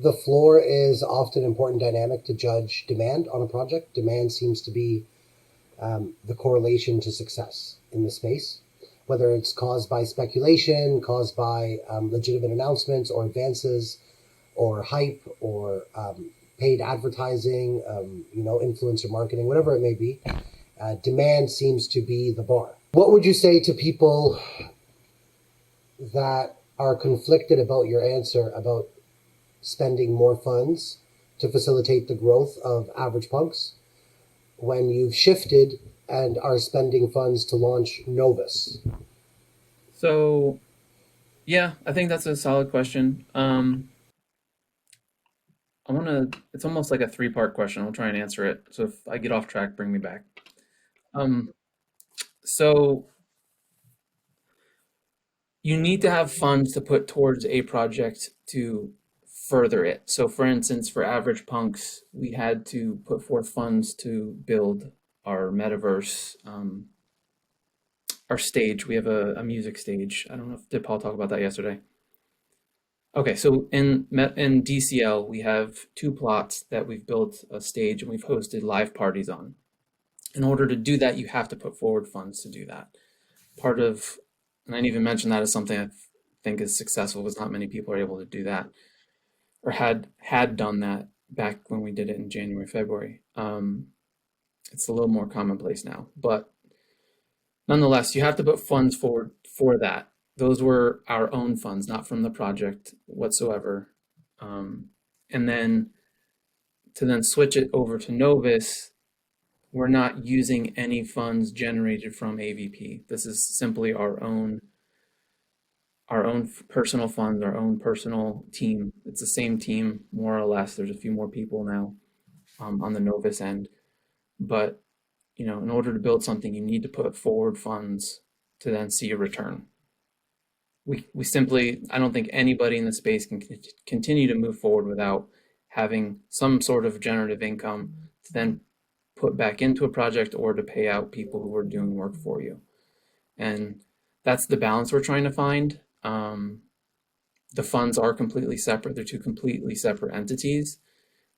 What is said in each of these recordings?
the floor is often an important dynamic to judge demand on a project. Demand seems to be the correlation to success in the space, whether it's caused by speculation, caused by legitimate announcements or advances, or hype, or paid advertising, influencer marketing, whatever it may be. Demand seems to be the bar. What would you say to people that are conflicted about your answer about spending more funds to facilitate the growth of Average Punks when you've shifted and are spending funds to launch Novus? So, yeah, I think that's a solid question. It's almost like a three-part question. I'll try and answer it. So if I get off track, bring me back. Um, so you need to have funds to put towards a project to further it. So for instance, for Average Punks, we had to put forth funds to build our metaverse, our stage. We have a music stage. I don't know if did Paul talk about that yesterday. Okay, so in DCL, we have two plots that we've built a stage and we've hosted live parties on. In order to do that, you have to put forward funds to do that. Part of, and I didn't even mention that as something I think is successful, because not many people are able to do that or had done that back when we did it in January, February. It's a little more commonplace now, but nonetheless, you have to put funds forward for that. Those were our own funds, not from the project whatsoever. And then to then switch it over to Novus, we're not using any funds generated from AVP. This is simply our own personal funds, our own personal team. It's the same team, more or less. There's a few more people now on the Novus end. But, in order to build something, you need to put forward funds to then see a return. We simply, I don't think anybody in the space can continue to move forward without having some sort of generative income to then put back into a project or to pay out people who are doing work for you. And that's the balance we're trying to find. The funds are completely separate. They're two completely separate entities.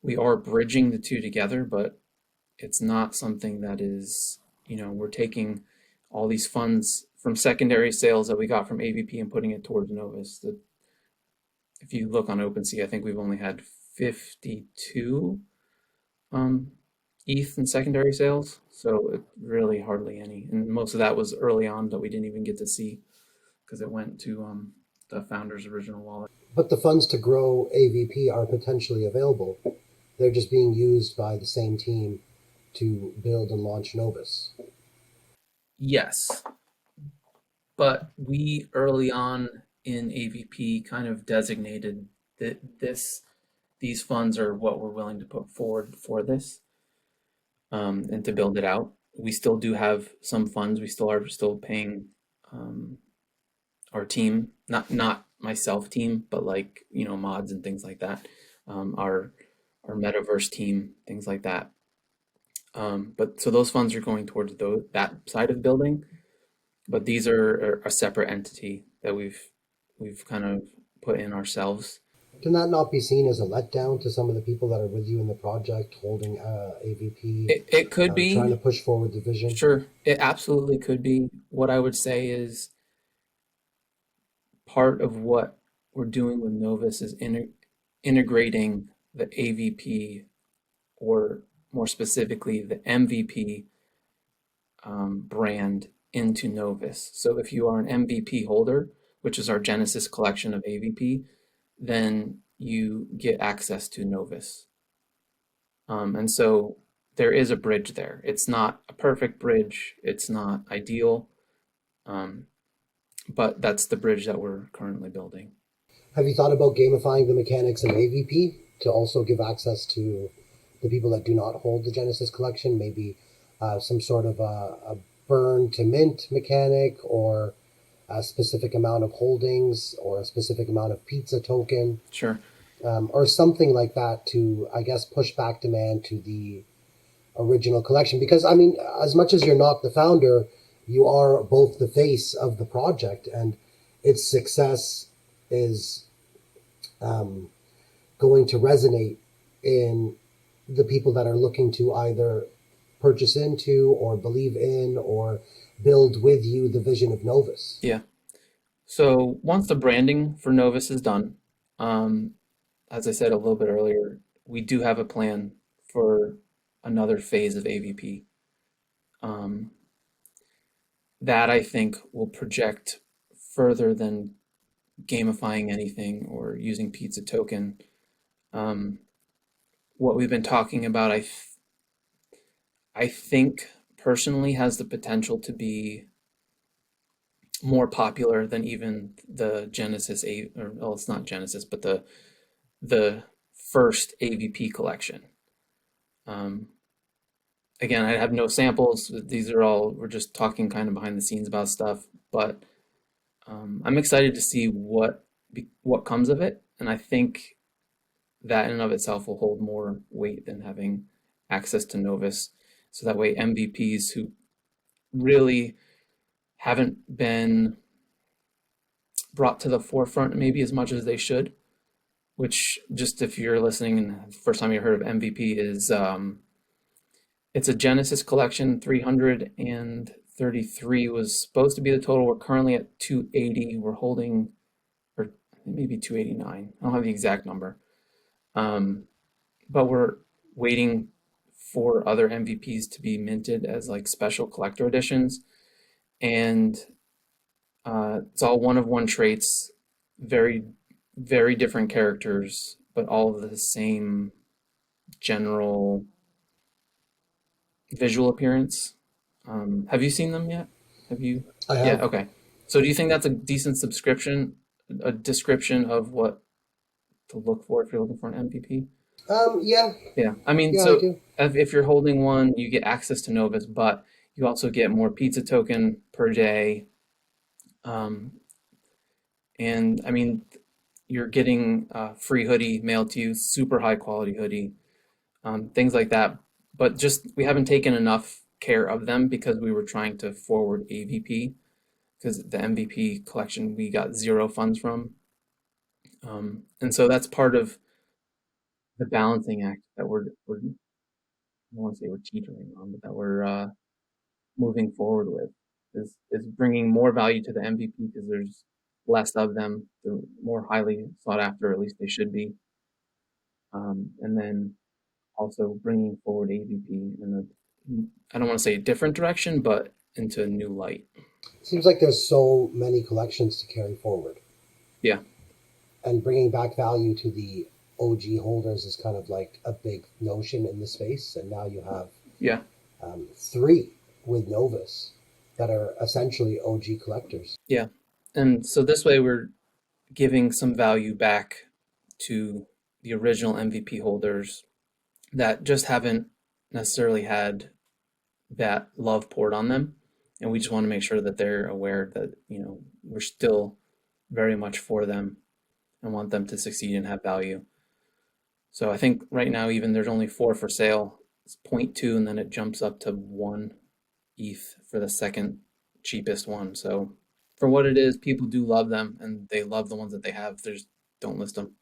We are bridging the two together, but it's not something that is, we're taking all these funds from secondary sales that we got from AVP and putting it towards Novus. If you look on OpenSea, I think we've only had 52 ETH in secondary sales, so it really hardly any. And most of that was early on that we didn't even get to see because it went to the founder's original wallet. But the funds to grow AVP are potentially available. They're just being used by the same team to build and launch Novus. Yes, but we early on in AVP kind of designated that these funds are what we're willing to put forward for this, and to build it out. We still do have some funds. We still are paying our team, not myself team, but like mods and things like that. Our metaverse team, things like that. But so those funds are going towards that side of building, but these are a separate entity that we've kind of put in ourselves. Can that not be seen as a letdown to some of the people that are with you in the project, holding AVP, It could trying to be, push forward the vision? sure, it absolutely could be. What I would say is part of what we're doing with Novus is integrating the AVP, or more specifically the MVP brand into Novus. So if you are an MVP holder, which is our Genesis collection of AVP, then you get access to Novus. And so there is a bridge there. It's not a perfect bridge. It's not ideal, but that's the bridge that we're currently building. Have you thought about gamifying the mechanics of AVP to also give access to the people that do not hold the Genesis collection? Maybe some sort of a burn to mint mechanic, or a specific amount of holdings, or a specific amount of pizza token, Sure. or something like that to, I guess, push back demand to the original collection. Because, I mean, as much as you're not the founder, you are both the face of the project, and its success is going going to resonate in the people that are looking to either purchase into or believe in or build with you the vision of Novus? Yeah. So once the branding for Novus is done, um, as I said a little bit earlier, we do have a plan for another phase of AVP. Um, that I think will project further than gamifying anything or using pizza token. Um, what we've been talking about, I think personally has the potential to be more popular than even the Genesis A, or well, it's not Genesis, but the first AVP collection. Um, Again, I have no samples. These are all, we're just talking kind of behind the scenes about stuff, but I'm excited to see what comes of it, and I think that in and of itself will hold more weight than having access to Novus. So that way, MVPs who really haven't been brought to the forefront maybe as much as they should. Which, just if you're listening and the first time you heard of MVP, is it's a Genesis collection. 333 was supposed to be the total. We're currently at 280. We're holding, or maybe 289. I don't have the exact number. Um, but we're waiting for other MVPs to be minted as like special collector editions. And it's all one of one traits, very, very different characters, but all of the same general visual appearance. Have you seen them yet? Have you? I Yeah, have. okay. So do you think that's a decent subscription, a description of what to look for if you're looking for an MVP? Yeah, Yeah, I mean, yeah, I so do. if you're holding one, you get access to Novus, but you also get more pizza token per day. Um, and I mean, you're getting a free hoodie mailed to you, super high quality hoodie, things like that. But just we haven't taken enough care of them because we were trying to forward AVP because the MVP collection we got zero funds from. And so that's part of the balancing act that we're I don't want to say we're teetering on, but that we're moving forward with is bringing more value to the MVP because there's less of them. They're more highly sought after, at least they should be. And then also bringing forward AVP in I don't want to say a different direction, but into a new light. Seems like there's so many collections to carry forward, Yeah, and bringing back value to the OG holders is kind of like a big notion in the space. And now you have yeah, three with Novus that are essentially OG collectors. yeah. And so this way we're giving some value back to the original MVP holders that just haven't necessarily had that love poured on them. And we just want to make sure that they're aware that, we're still very much for them and want them to succeed and have value. So I think right now, even there's only four for sale. It's zero point 0.2, and then it jumps up to 1 ETH for the second cheapest one. So for what it is, people do love them and they love the ones that they have. They just don't list them.